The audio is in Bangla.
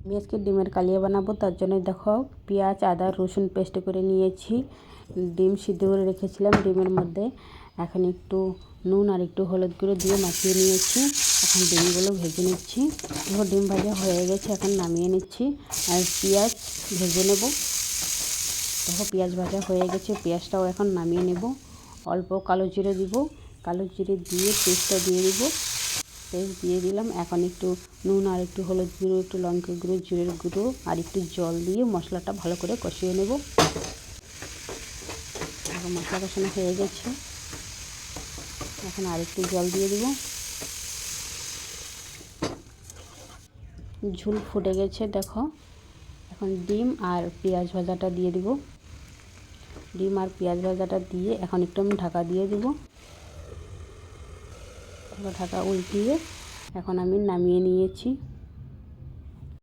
আমি আজকে ডিমের কালিয়া বানাবো, তার জন্য দেখো পেঁয়াজ আদা রসুন পেস্ট করে নিয়েছি। ডিম সিদ্ধ করে রেখেছিলাম ডিমের মধ্যে। এখন একটু নুন আর একটু হলুদ গুঁড়ো দিয়ে মাখিয়ে নিয়েছি। এখন ডিমগুলো ভেজে নিচ্ছি। দেখো ডিম ভাজা হয়ে গেছে, এখন নামিয়ে নিচ্ছি। আর পেঁয়াজ ভেজে নেব। দেখো পেঁয়াজ ভাজা হয়ে গেছে, পেঁয়াজটাও এখন নামিয়ে নেব। অল্প কালো জিরে দিব, কালো জিরে দিয়ে পেস্টটা দিয়ে দিব। পেস্ট দিয়ে দিলাম। এখন একটু নুন আর একটু হলুদ গুঁড়ো, একটু লঙ্কা গুঁড়ো, জিরের গুঁড়ো আর একটু জল দিয়ে মশলাটা ভালো করে কষিয়ে নেব। এখন মশলা কষানো হয়ে গেছে, এখন আর একটু জল দিয়ে দিব। ঝোল ফুটে গেছে দেখো। এখন ডিম আর পেঁয়াজ ভাজাটা দিয়ে দিব। ডিম আর পেঁয়াজ ভাজাটা দিয়ে এখন একটু আমি ঢাকা দিয়ে দিব। ঢাকা উল্টিয়ে এখন আমি নামিয়ে নিয়েছি।